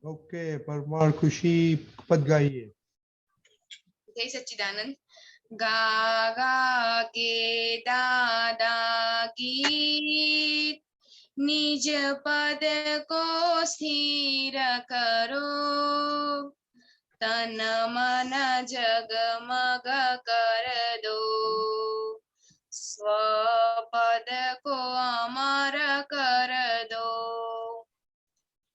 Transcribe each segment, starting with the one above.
Okay, Parmar खुशी पद गाइए। जय सच्चिदानंद। गा गा के दादा गीत, निज पद को स्थिर करो, तन मन जगमग कर दो, स्वपद को अमर कर दो।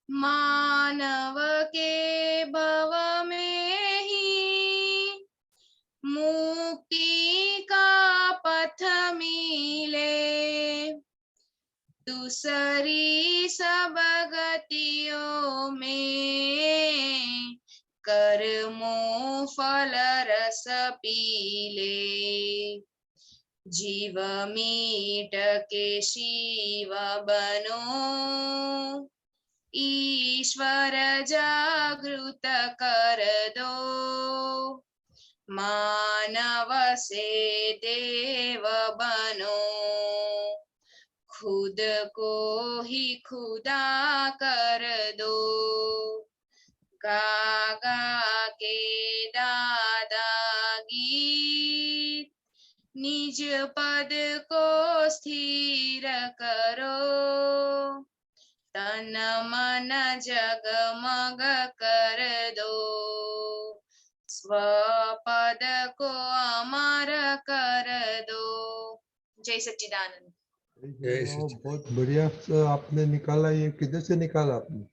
मानव के भव में ही मुक्ति का पथ मिले, दूसरी सब गतियों में कर्मों फल रस पीले। जीव मीट के शिव बनो, ईश्वर जागृत कर दो, मानव से देव बनो, खुद को ही खुदा कर दो। गा गा के दादा गीत, निज पद को स्थिर करो, तन मन जगमग कर दो, स्वपद को अमर कर दो। जय सच्चिदानंद। बहुत बढ़िया आपने निकाला। ये किधर से निकाला आपने?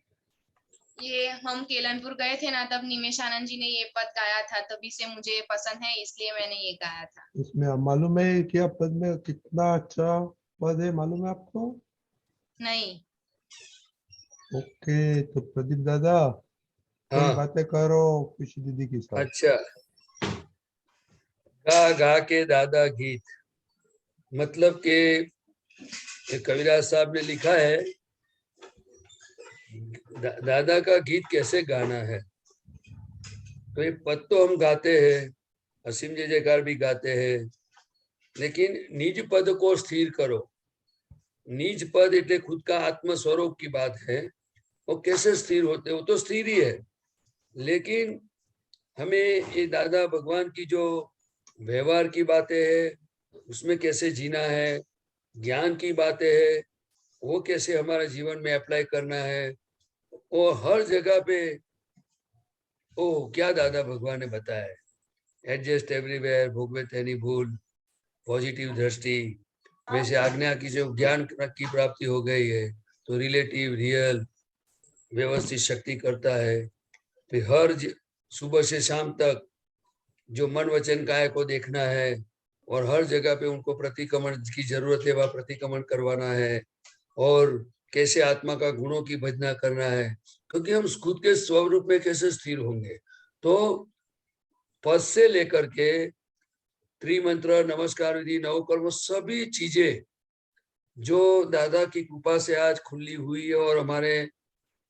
ये हम केलनपुर गए थे ना, तब निमेश आनंद जी ने ये पद गाया था, तभी से मुझे पसंद है, इसलिए मैंने ये गाया था। इसमें मालूम है क्या पद में कितना अच्छा पद है, मालूम है आपको? नहीं। ओके, तो प्रदीप दादा कोई हाँ, बातें करो खुशी दीदी के साथ। अच्छा। गा गा के दादा गीत, मतलब कि कविराज साहब ने लिखा है दादा का गीत कैसे गाना है। तो ये पद तो हम गाते हैं, असीम जय जयकार भी गाते हैं, लेकिन निज पद को स्थिर करो। निज पद એટલે खुद का आत्म स्वरूप की बात है। वो कैसे स्थिर होते, वो तो स्थिर ही है, लेकिन हमें ये दादा भगवान की जो व्यवहार की बातें है, उसमें कैसे जीना है, ज्ञान की बातें है, वो कैसे हमारा जीवन में अप्लाई करना है, वो हर जगह पे ओ क्या दादा भगवान ने बताया है। एडजस्ट एवरीवेयर, भोगवे तेनी भूल, पॉजिटिव दृष्टि। वैसे आज्ञा की जो ज्ञान की प्राप्ति हो गई है, तो रिलेटिव रियल व्यवस्थित शक्ति करता है। फिर हर सुबह से शाम तक जो मन वचन काया को देखना है, और हर जगह पे उनको प्रतिक्रमण की जरूरत है, वह प्रतिक्रमण करवाना है, और कैसे आत्मा का गुणों की भजना करना है, क्योंकि हम खुद के स्वरूप में कैसे स्थिर होंगे। तो पद से लेकर के त्रिमंत्र, नमस्कार विधि, नवकर्म, सभी चीजें जो दादा की कृपा से आज खुली हुई है और हमारे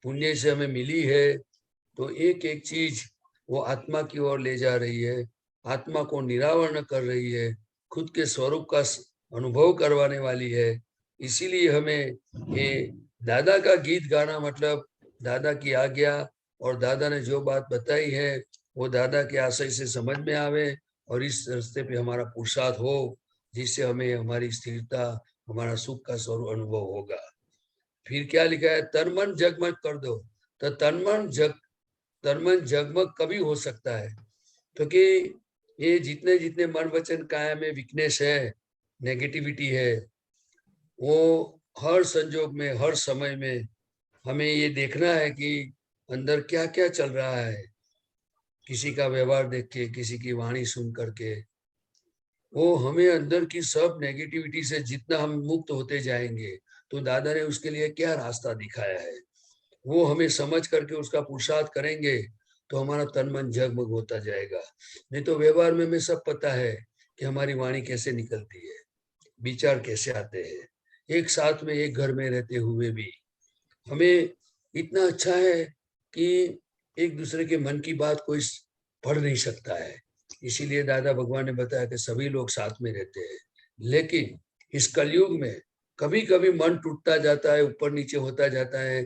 पुण्य से हमें मिली है, तो एक एक चीज वो आत्मा की ओर ले जा रही है, आत्मा को निरावरण कर रही है, खुद के स्वरूप का अनुभव करवाने वाली है। इसीलिए हमें ये दादा का गीत गाना मतलब दादा की आज्ञा और दादा ने जो बात बताई है वो दादा के आशय से समझ में आवे, और इस रास्ते पे हमारा पुरुषार्थ हो, जिससे हमें हमारी स्थिरता, हमारा सुख का स्वरूप अनुभव होगा। फिर क्या लिखा है, तन मन जगमग कर दो। तो तन मन जगमग कभी हो सकता है, क्योंकि ये जितने जितने मन वचन काया में वीकनेस है, नेगेटिविटी है, वो हर संजोग में, हर समय में हमें ये देखना है कि अंदर क्या क्या चल रहा है। किसी का व्यवहार देख के, किसी की वाणी सुन करके, वो हमें अंदर की सब नेगेटिविटी से जितना हम मुक्त होते जाएंगे, तो दादा ने उसके लिए क्या रास्ता दिखाया है, वो हमें समझ करके उसका पुरुषार्थ करेंगे, तो हमारा तन मन जगमग होता जाएगा। नहीं तो व्यवहार में हमें सब पता है कि हमारी वाणी कैसे निकलती है, विचार कैसे आते हैं, एक साथ में एक घर में रहते हुए भी हमें इतना अच्छा है कि एक दूसरे के मन की बात कोई पढ़ नहीं सकता है। इसीलिए दादा भगवान ने बताया कि सभी लोग साथ में रहते हैं, लेकिन इस कलयुग में कभी कभी मन टूटता जाता है, ऊपर नीचे होता जाता है,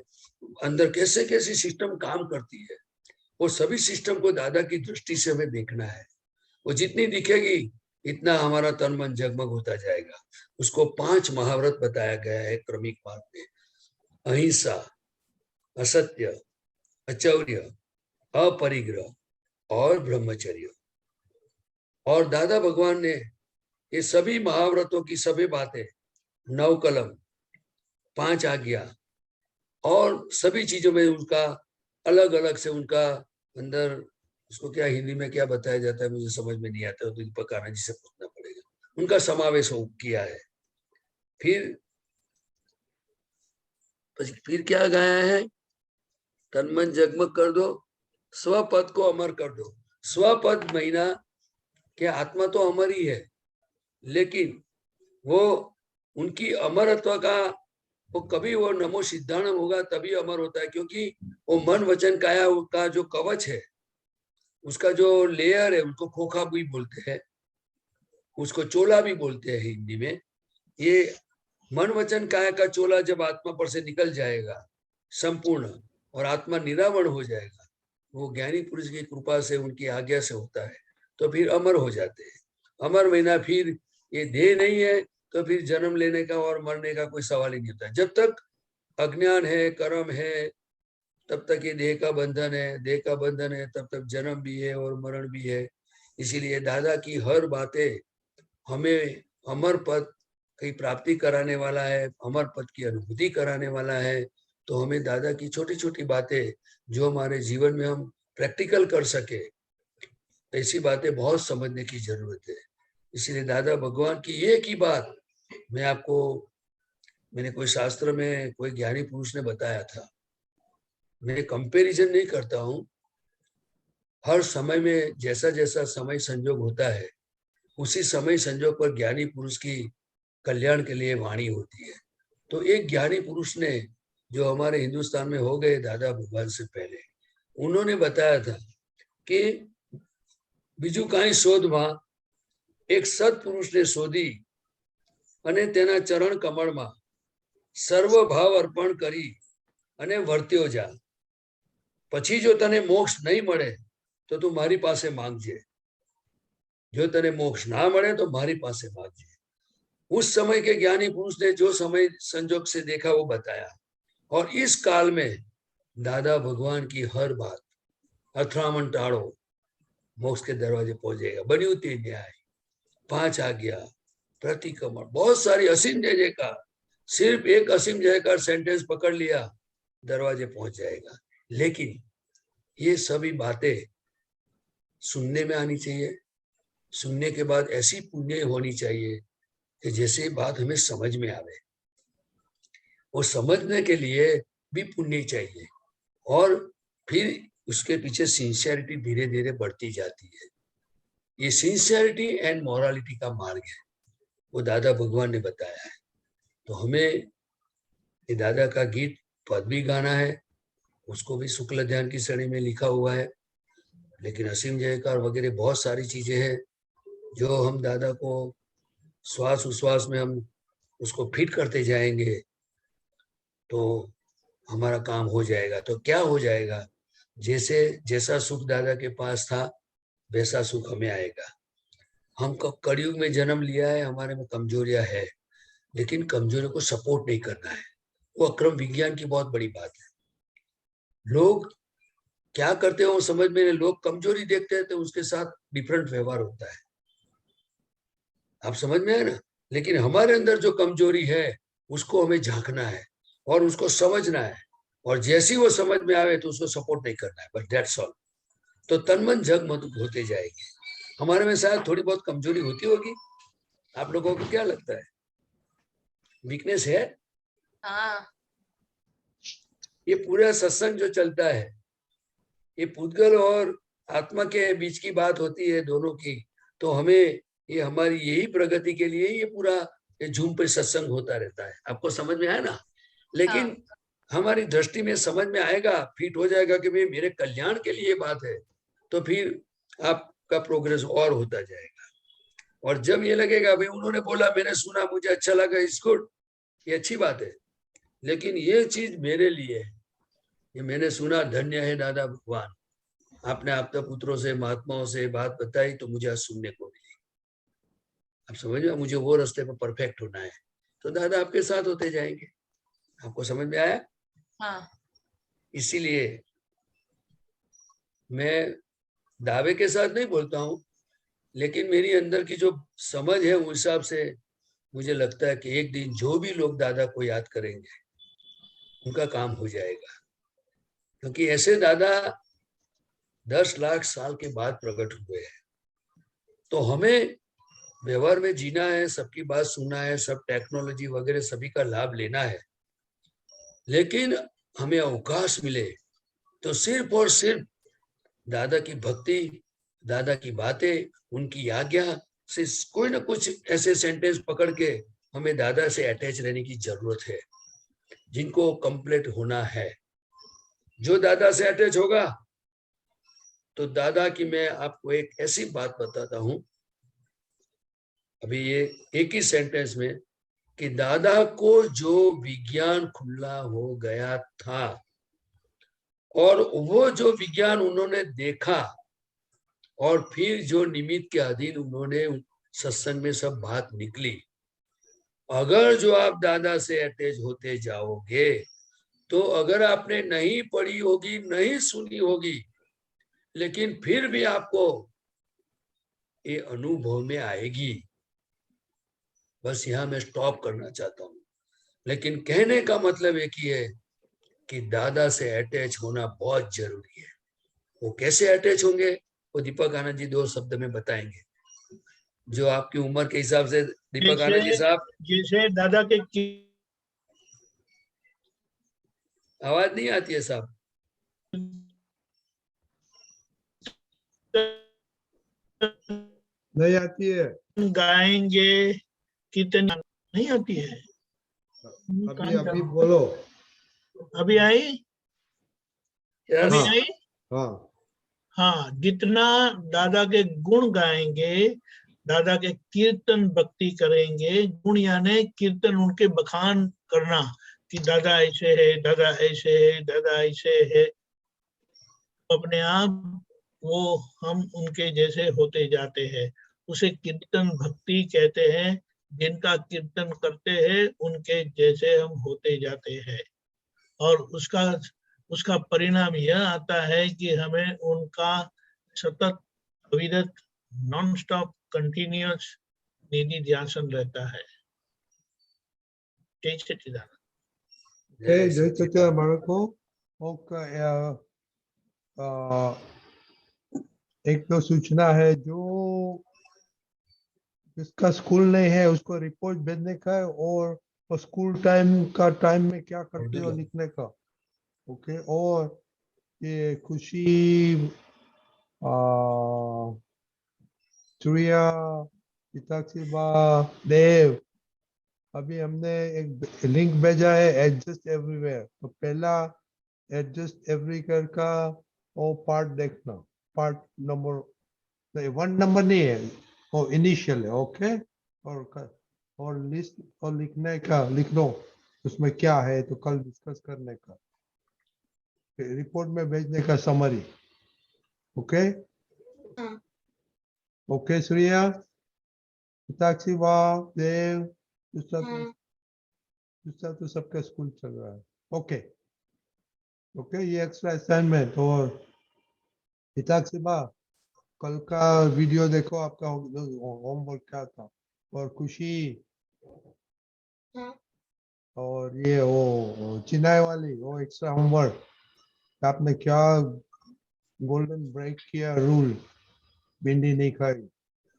अंदर कैसे कैसे सिस्टम काम करती है, वो सभी सिस्टम को दादा की दृष्टि से हमें देखना है। वो जितनी दिखेगी इतना हमारा तन मन जगमग होता जाएगा। उसको 5 महाव्रत बताया गया है क्रमिक मार्ग में: अहिंसा, असत्य, अचौर्य, अपरिग्रह और ब्रह्मचर्य। और दादा भगवान ने ये सभी महाव्रतों की सभी बातें, 9 कलम, 5 आज्ञा और सभी चीजों में उनका अलग अलग से उनका अंदर, उसको क्या हिंदी में क्या बताया जाता है मुझे समझ में नहीं आता, तो दीपक आनंद जी से पूछना पड़ेगा, उनका समावेश किया है। फिर क्या गाया है? तन मन जगमग कर दो, स्वपद को अमर कर दो। स्वपद महीना के आत्मा तो अमर ही है, लेकिन वो उनकी अमरत्व का वो कभी वो नमो सिद्धांतम होगा तभी अमर होता है, क्योंकि वो मन वचन काया का जो कवच है, उसका जो लेयर है, उसको खोखा भी बोलते हैं, उसको चोला भी बोलते हैं हिंदी में। ये मन वचन काया का चोला जब आत्मा पर से निकल जाएगा संपूर्ण और आत्मा निरावरण हो जाएगा, वो ज्ञानी पुरुष की कृपा से उनकी आज्ञा से होता है, तो फिर अमर हो जाते हैं। अमर महीना फिर ये देह नहीं है तो फिर जन्म लेने का और मरने का कोई सवाल ही नहीं होता। जब तक अज्ञान है, कर्म है, तब तक ये देह का बंधन है, देह का बंधन है तब तक जन्म भी है और मरण भी है। इसीलिए दादा की हर बातें हमें अमर पद की प्राप्ति कराने वाला है, अमर पद की अनुभूति कराने वाला है। तो हमें दादा की छोटी छोटी बातें जो हमारे जीवन में हम प्रैक्टिकल कर सके, ऐसी बातें बहुत समझने की जरूरत है। इसीलिए दादा भगवान की एक ही बात मैं आपको, मैंने कोई शास्त्र में कोई ज्ञानी पुरुष ने बताया था, मैं कंपैरिजन नहीं करता हूँ, हर समय में जैसा जैसा समय संजोग होता है उसी समय संजोग पर ज्ञानी पुरुष की कल्याण के लिए वाणी होती है। तो एक ज्ञानी पुरुष ने जो हमारे हिंदुस्तान में हो गए दादा भगवान से पहले, उन्होंने बताया था कि બીજું કાંઈ શોધમાં એક સત્પુરુષને શોધી અને તેના ચરણ કમળમાં સર્વ ભાવ અર્પણ કરી અને વર્ત્યો જા, પછી જો તને મોક્ષ નહીં મળે તો તું મારી પાસે માંગજે, જો તને મોક્ષ ના મળે તો મારી પાસે માંગજે। उस समय के ज्ञानी पुरुष ने जो समय संजोग से देखा वो बताया, और इस काल में दादा भगवान की हर बात अथरामन टाड़ो, मोक्ष के दरवाजे पहुंचेगा, बन्युति न्याय, 5 आज्ञा, प्रतिक्रमण, बहुत सारी असीम जय जयकार, सिर्फ एक असीम जयकार सेंटेंस पकड़ लिया दरवाजे पहुंच जाएगा। लेकिन ये सभी बातें सुनने में आनी चाहिए, सुनने के बाद ऐसी पुण्य होनी चाहिए कि जैसे बात हमें समझ में आवे, वो समझने के लिए भी पुण्य चाहिए, और फिर उसके पीछे सिंसियरिटी धीरे धीरे बढ़ती जाती है। ये सिंसियरिटी एंड मोरालिटी का मार्ग है, वो दादा भगवान ने बताया है। तो हमें ये दादा का गीत पद भी गाना है, उसको भी शुक्ल ध्यान की श्रेणी में लिखा हुआ है, लेकिन असीम जयकार वगैरह बहुत सारी चीजें हैं जो हम दादा को श्वास उश्वास में हम उसको फिट करते जाएंगे तो हमारा काम हो जाएगा। तो क्या हो जाएगा, जैसे जैसा सुख दादा के पास था वैसा सुख हमें आएगा। हम कलयुग में जन्म लिया है, हमारे में कमजोरियां है, लेकिन कमजोरियों को सपोर्ट नहीं करना है, वो अक्रम विज्ञान की बहुत बड़ी बात है। लोग क्या करते हो समझ में नहीं, लोग कमजोरी देखते हैं तो उसके साथ डिफरेंट व्यवहार होता है, आप समझ में आए ना। लेकिन हमारे अंदर जो कमजोरी है उसको हमें झांकना है और उसको समझना है, और जैसी वो समझ में आवे तो उसको सपोर्ट नहीं करना है, बस दैट्स ऑल। तो तन मन जगमग होते जाएंगे। हमारे में शायद थोड़ी बहुत कमजोरी होती होगी, आप लोगों को क्या लगता है, वीकनेस है? हाँ, ये पूरा सत्संग जो चलता है ये पुद्गल और आत्मा के बीच की बात होती है दोनों की, तो हमें ये हमारी यही प्रगति के लिए ये पूरा ये झूम पे सत्संग होता रहता है। आपको समझ में आया ना? लेकिन हाँ। हमारी दृष्टि में समझ में आएगा, फिट हो जाएगा कि भाई मेरे कल्याण के लिए बात है, तो फिर आपका प्रोग्रेस और होता जाएगा। और जब ये लगेगा भाई उन्होंने बोला, मैंने सुना, मुझे अच्छा लगा, इट्स गुड, ये अच्छी बात है, लेकिन ये चीज मेरे लिए है। ये मैंने सुना, धन्य है दादा भगवान, आपने आपके पुत्रों से महात्माओं से बात बताई तो मुझे आज सुनने को मिली। आप समझ में, मुझे वो रास्ते पर परफेक्ट होना है, तो दादा आपके साथ होते जाएंगे। आपको समझ में आया? हाँ। इसीलिए मैं दावे के साथ नहीं बोलता हूँ, लेकिन मेरी अंदर की जो समझ है उस हिसाब से मुझे लगता है कि एक दिन जो भी लोग दादा को याद करेंगे उनका काम हो जाएगा, क्योंकि ऐसे दादा 10 लाख साल के बाद प्रकट हुए हैं। तो हमें व्यवहार में जीना है, सबकी बात सुनना है, सब टेक्नोलॉजी वगैरह सभी का लाभ लेना है, लेकिन हमें अवकाश मिले तो सिर्फ और सिर्फ दादा की भक्ति, दादा की बातें, उनकी आज्ञा से कोई ना कुछ ऐसे सेंटेंस पकड़ के हमें दादा से अटैच रहने की जरूरत है, जिनको कंप्लीट होना है। जो दादा से अटैच होगा तो दादा की, मैं आपको एक ऐसी बात बताता हूं अभी ये एक ही सेंटेंस में, कि दादा को जो विज्ञान खुला हो गया था और वो जो विज्ञान उन्होंने देखा और फिर जो निमित्त के अधीन उन्होंने सत्संग में सब बात निकली, अगर जो आप दादा से अटैच होते जाओगे तो अगर आपने नहीं पढ़ी होगी, नहीं सुनी होगी, लेकिन फिर भी आपको ये अनुभव में आएगी। बस यहाँ मैं स्टॉप करना चाहता हूँ, लेकिन कहने का मतलब एक ही है कि दादा से अटैच होना बहुत जरूरी है। वो कैसे अटैच होंगे वो दीपक आनंद जी 2 शब्द में बताएंगे, जो आपकी उम्र के हिसाब से। दीपक आनंद जी साहब, जैसे दादा के आवाज नहीं आती है साहब। नहीं आती है, गाएंगे कीर्तन नहीं आती है। अभी अभी बोलो। अभी आई? अभी हाँ आई? हाँ हाँ, जितना दादा के गुण गाएंगे, दादा के कीर्तन भक्ति करेंगे, गुण यानी कीर्तन, उनके बखान करना कि दादा ऐसे है, दादा ऐसे है, दादा ऐसे है, अपने आप वो हम उनके जैसे होते जाते हैं। उसे कीर्तन भक्ति कहते हैं। जिनका कीर्तन करते हैं उनके जैसे हम होते जाते हैं, और उसका परिणाम यह आता है कि हमें उनका सतत अविरत नॉन स्टॉप कंटिन्यूअस निधि ध्यान रहता है। जय सच्चिदानंद। जय सच्चिदानंद बाळको। ओके, एक तो सूचना है, जो जिसका स्कूल नहीं है उसको रिपोर्ट भेजने का है, और स्कूल टाइम में क्या करते हो लिखने का। ओके, और ये खुशी, सूर्या, पिताक्षी बा, देव, अभी हमने एक लिंक भेजा है एडजस्ट एवरीवेयर। तो पहला एडजस्ट एवरीवेयर का वो पार्ट देखना, पार्ट नंबर 1 नंबर नहीं है, वो इनिशियल है। ओके, और लिस्ट और लिखने का लिख दो उसमें क्या है, तो कल डिस्कस करने का, रिपोर्ट में भेजने का समरी। ओके ओके, सूर्या, पिताक्षी बा, देव, दूसरा तो सबका स्कूल चल रहा है। ओके ओके, ये एक्स्ट्रा असाइनमेंट। और पिताक्षी बा, कल का वीडियो देखो, आपका होमवर्क क्या था। और खुशी, और ये वो चिनाई वाली, वो एक्स्ट्रा होमवर्क, आपने क्या गोल्डन ब्रेक किया रूल, भिंडी नहीं खाई।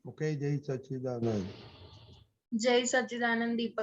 ओके, जय सच्चिदानंद। जय सच्चिदानंद दीपक।